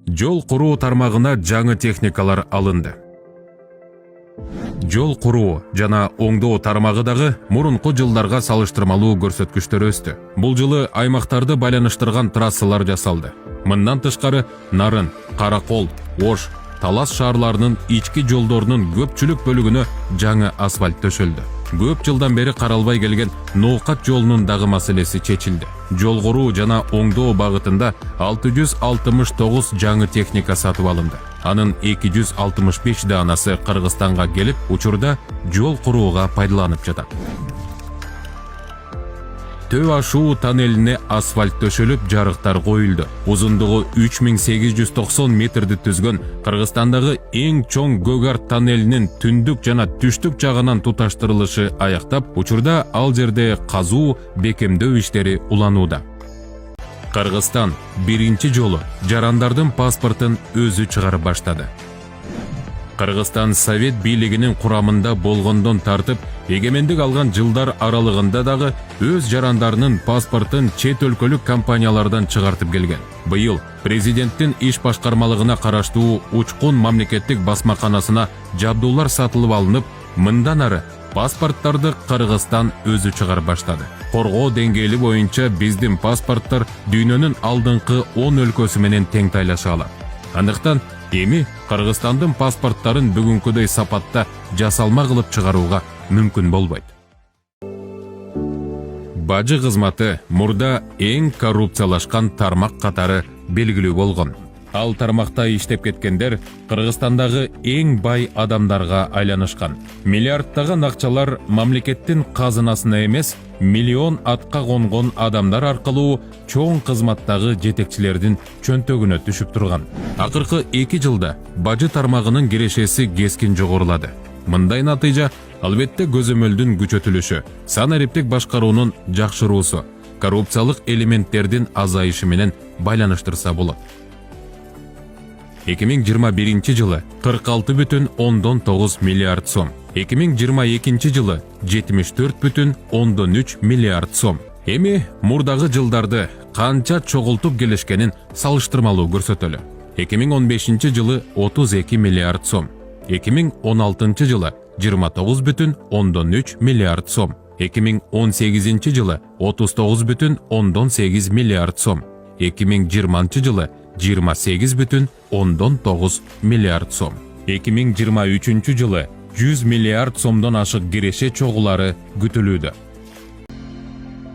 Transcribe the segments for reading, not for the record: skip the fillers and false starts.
Жол куруу тармагына жаңы техникалар алынды. Жол куруу жана оңдоо тармагы дагы мурунку жылдарга салыштырмалуу көрсөткүчтөр өстү. Бул жылы аймактарды байланыштырган трассалар жасалды. Мындан тышкары Нарын, Каракол, Ош, Талас шаарларынын ички жолдорунун көпчүлүк бөлүгүнө жаңы асфальт төшөлдү. Көп жылдан бери каралбай келген Ноокат жолунун дагы маселеси чечилди. Жол куруу жана оңдоо багытында 669 жаңы техника сатып алынды. Анын 265 данасы Кыргызстанга келип, учурда жол курууга пайдаланып жатат. Төө ашуу тоннелине асфальт төшөлүп, жарыктар коюлду. Узундугу 3890 метрди түзгөн Кыргызстандагы эң чоң Көгарт тоннелинин түндүк жана түштүк жагынан туташтырылышы аяктап, учурда ал жерде казуу, бекемдөө иштери уланууда. Кыргызстан биринчи жолу жарандардын паспортун өзү чыгарып баштады. Кыргызстан Совет бийлигинин курамында болгондон тартып, эгемендик алган жылдар аралыгында дагы өз жарандарынын паспортун чет өлкөлүк компаниялардан чыгартып келген. Быйыл президенттин иш башкармалыгына караштуу Учкун мамлекеттик басмаканасына жабдуулар сатылып алынып, мындан ары паспорттарды Кыргызстан өзү чыгарып баштады. Коргоо деңгээли боюнча биздин паспорттор дүйнөнүн алдыңкы 10 өлкөсү менен тең тайлаша алат. Андыктан эми Кыргызстандын паспорттарын бүгүнкүдөй сапатта жасалма кылып чыгарууга мүмкүн болбойт. Бажы кызматы мурда эң коррупциялашкан тармак катары белгилүү болгон. Ал тармакта иштеп кеткендер Кыргызстандагы эң бай адамдарга айланышкан. Миллиардтаган акчалар мамлекеттин казынасына эмес, миллион атка конгон адамдар аркылуу чоң кызматтагы жетекчилердин чөнтөгүнө түшүп турган. Акыркы 2 жылда бажы тармагынын кирешеси кескин жогорулады. Мындай натыйжа албетте көзөмөлдүн күчөтүлүшү, сан эриптик башкаруунун жакшыруусу, коррупциялык элементтердин азайышы менен байланыштырса болот. 2021 жылы 46,9 миллиард сом, 2022 жылы 74,3 миллиард сом. Эми мурдагы жылдарды канча чогултуп келишкенин салыштырмалуу көрсөтөлү. 2015 жылы 32 миллиард сом, 2016 жылы 29,3 миллиард сом, 2018 жылы 39,8 миллиард сом, 2020 жылы 28,9 миллиард сом. 2023 жылы 100 миллиард сомдон ашык киреше чогулары күтүлүүдө.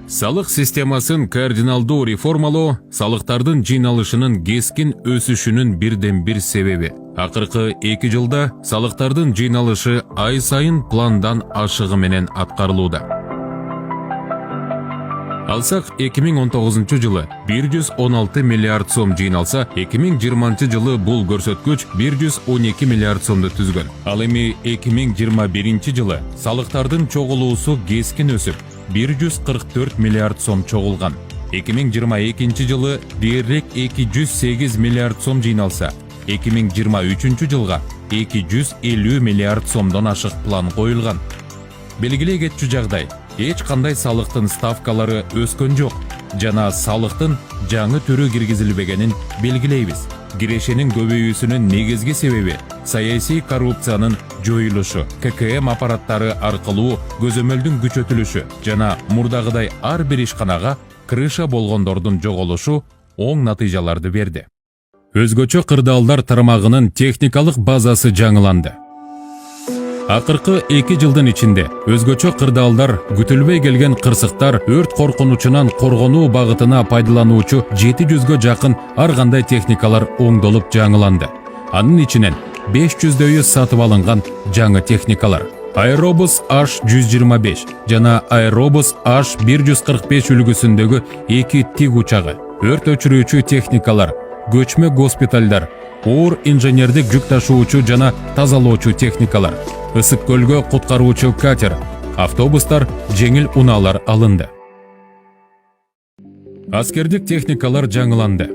Салык системасын кардиналдуу реформалоо салыктардын жыйналышынын кескин өсүшүнүн бирден бир себеби. Акыркы 2 жылда салыктардын жыйналышы ай сайын пландан ашыгы менен аткарылууда. Алсак 2019 жылы 116 миллиард сом жыйналса, 2020 жылы бул көрсөткүч 112 миллиард сомду түзгөн. Ал эми 2021 жылы салыктардын чогулуусу кескин өсүп, 144 миллиард сом чогулган. 2022 жылы дээрлик 208 миллиард сом жыйналса, 2023 жылга 250 миллиард сомдон ашык план коюлган. Белгилей кетчү жагдай, эч кандай салыктын ставкалары өскөн жок жана салыктын жаңы түрү киргизилбегенин белгилейбиз. Кирешенин көбөйүүсүнүн негизги себеби саясий коррупциянын жоюлушу, ККМ аппараттары аркылуу көзөмөлдүн күчөтүлүшү жана мурдагыдай ар бир ишканага крыша болгондордун жоголушу оң натыйжаларды берди. Өзгөчө кырдаалдар тармагынын техникалык базасы жаңыланды. Акыркы 2 жылдын ичинде өзгөчө кырдаалдар, күтүлбөй келген кырсыктар, өрт коркунучунан коргонуу багытына пайдалануучу 700гө жакын ар кандай техникалар оңдолуп жаңыланды. Анын ичинен 500дөйү сатып алынган жаңы техникалар. Аэробус H125 жана Аэробус H145 үлгүсүндөгү 2 тиг учагы, өрт өчүрүүчү техникалар, көчмө госпиталдар, оор инженердик жүк ташуучу жана тазалоочу техникалар, ысык көлгө куткаруучу катер, автобустар, жеңил унаалар алынды. Аскердик техникалар жаңыланды.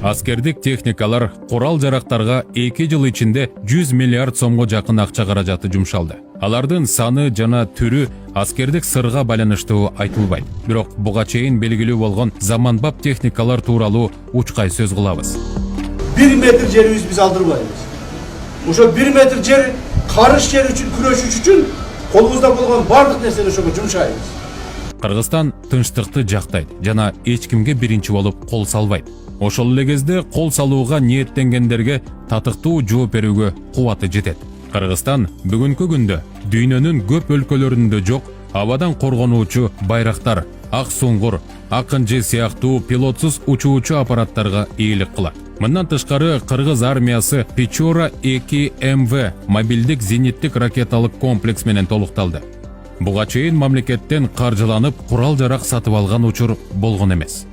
Аскердик техникалар, курал-жарактарга 2 жыл ичинде 100 миллиард сомго жакын акча каражаты жумшалды. Алардын саны жана түрү аскердик сырга байланыштуу айтылбайт. Бирок буга чейин белгилүү болгон заманбап техникалар тууралуу учкай сөз кылабыз. 1 metr жерибиз биз алдырбайбыз. Ошо 1 metr жер карыш жер үчүн күрөшүш үчүн колубузда болгон бардык нерсени ошого жумшайбыз. Кыргызстан тынчтыкты жактайт жана эч кимге биринчи болуп кол салбайт. Ошол эле кезде кол салууга ниеттенгендерге татыктуу жооп берүүгө кубаты жетет. Кыргызстан бүгүнкү күндө дүйнөнүн көп өлкөлөрүндө жок абадан коргонуучу байрактар, ак суңгур, акынжы сыяктуу пилотсуз учуучу аппараттарга ээлик кылат. Мындан тышкары Кыргыз армиясы Печора 2 МВ мобилдик зениттик ракеталык комплекс менен толукталды. Буга чейин мамлекеттен каржыланып курал-жарак сатып алган учур болгон эмес.